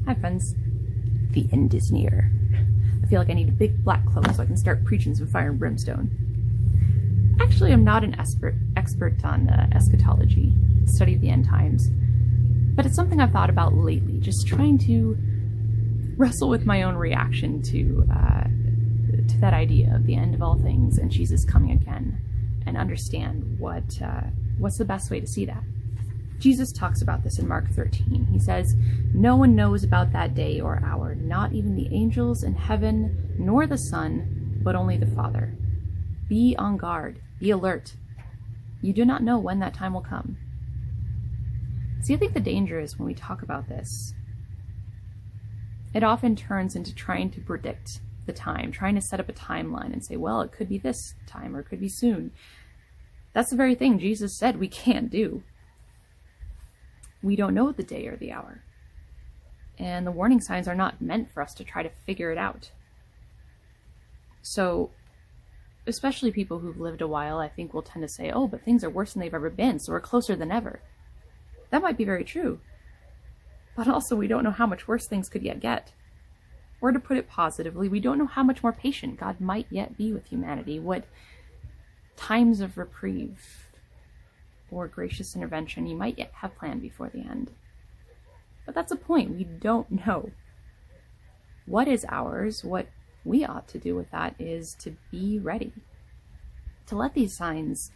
Hi friends. The end is near. I feel like I need a big black cloak so I can start preaching some fire and brimstone. Actually, I'm not an expert on eschatology, study of the end times, but it's something I've thought about lately, just trying to wrestle with my own reaction to that idea of the end of all things and Jesus coming again, and understand what's the best way to see that. Jesus talks about this in Mark 13. He says, "No one knows about that day or hour, not even the angels in heaven, nor the Son, but only the Father. Be on guard, be alert. You do not know when that time will come." See, I think the danger is when we talk about this, it often turns into trying to predict the time, trying to set up a timeline and say, well, it could be this time or it could be soon. That's the very thing Jesus said we can't do. We don't know the day or the hour. And the warning signs are not meant for us to try to figure it out. So, especially people who've lived a while, I think will tend to say, oh, but things are worse than they've ever been, so we're closer than ever. That might be very true. But also, we don't know how much worse things could yet get. Or to put it positively, we don't know how much more patient God might yet be with humanity, what times of reprieve or gracious intervention you might yet have planned before the end. But that's the point. We don't know. What is ours, what we ought to do with that, is to be ready. To let these signs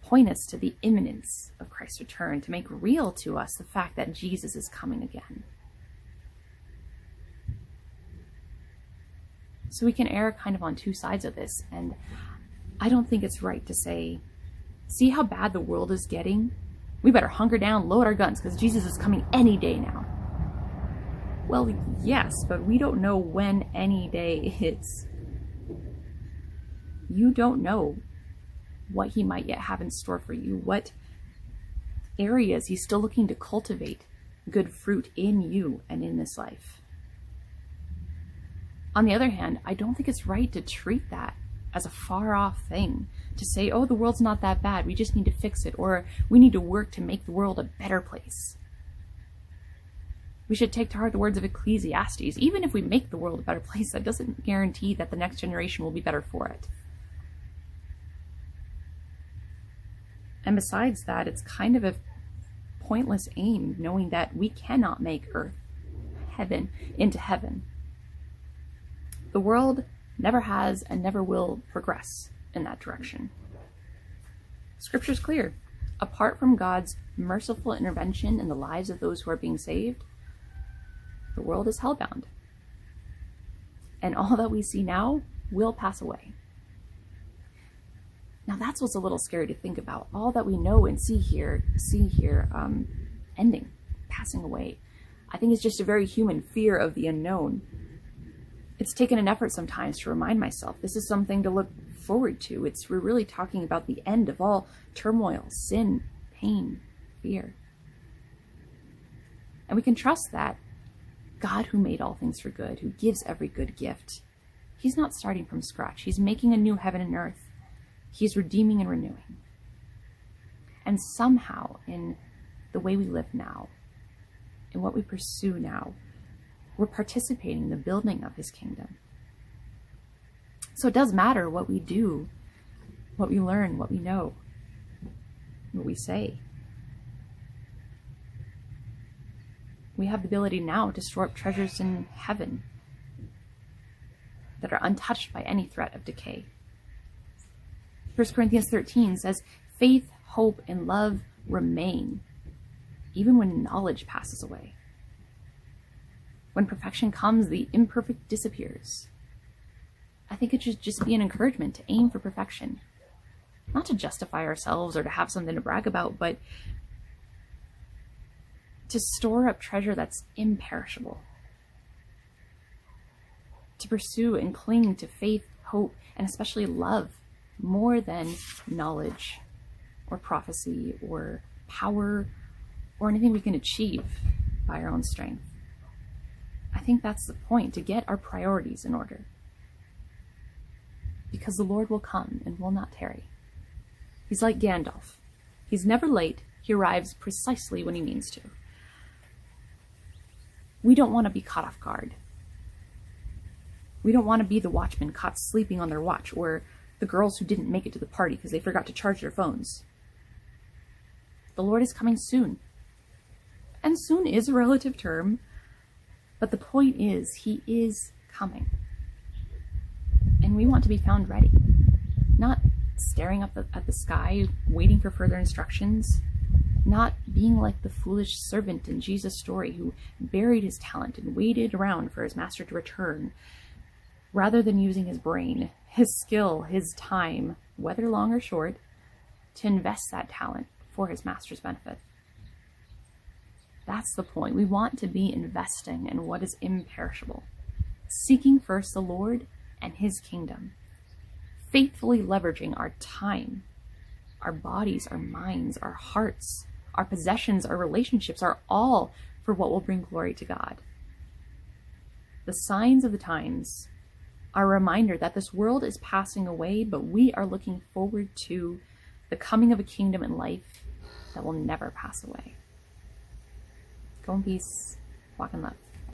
point us to the imminence of Christ's return, to make real to us the fact that Jesus is coming again. So we can err kind of on two sides of this, and I don't think it's right to say, see how bad the world is getting? We better hunker down, load our guns, because Jesus is coming any day now. Well, yes, but we don't know when any day is. You don't know what he might yet have in store for you, what areas he's still looking to cultivate good fruit in you and in this life. On the other hand, I don't think it's right to treat that as a far-off thing, to say, oh, the world's not that bad, we just need to fix it, or we need to work to make the world a better place. We should take to heart the words of Ecclesiastes. Even if we make the world a better place, that doesn't guarantee that the next generation will be better for it. And besides that, it's kind of a pointless aim, knowing that we cannot make earth, heaven, into heaven. The world never has and never will progress in that direction. Scripture's clear. Apart from God's merciful intervention in the lives of those who are being saved, the world is hellbound. And all that we see now will pass away. Now that's what's a little scary to think about. All that we know and see here, ending, passing away. I think it's just a very human fear of the unknown. It's taken an effort sometimes to remind myself this is something to look forward to. We're really talking about the end of all turmoil, sin, pain, fear. And we can trust that God, who made all things for good, who gives every good gift, he's not starting from scratch. He's making a new heaven and earth. He's redeeming and renewing. And somehow, in the way we live now, in what we pursue now, we're participating in the building of his kingdom. So it does matter what we do, what we learn, what we know, what we say. We have the ability now to store up treasures in heaven that are untouched by any threat of decay. 1 Corinthians 13 says, faith, hope, and love remain, even when knowledge passes away. When perfection comes, the imperfect disappears. I think it should just be an encouragement to aim for perfection. Not to justify ourselves or to have something to brag about, but to store up treasure that's imperishable. To pursue and cling to faith, hope, and especially love more than knowledge or prophecy or power or anything we can achieve by our own strength. I think that's the point, to get our priorities in order. Because the Lord will come and will not tarry. He's like Gandalf. He's never late. He arrives precisely when he means to. We don't want to be caught off guard. We don't want to be the watchmen caught sleeping on their watch, or the girls who didn't make it to the party because they forgot to charge their phones. The Lord is coming soon. And soon is a relative term, but the point is, he is coming. And we want to be found ready, not staring up at the sky, waiting for further instructions, not being like the foolish servant in Jesus' story who buried his talent and waited around for his master to return, rather than using his brain, his skill, his time, whether long or short, to invest that talent for his master's benefit. That's the point. We want to be investing in what is imperishable, seeking first the Lord and his kingdom, faithfully leveraging our time, our bodies, our minds, our hearts, our possessions, our relationships, are all for what will bring glory to God. The signs of the times are a reminder that this world is passing away, but we are looking forward to the coming of a kingdom and life that will never pass away. Go in peace, walk in love.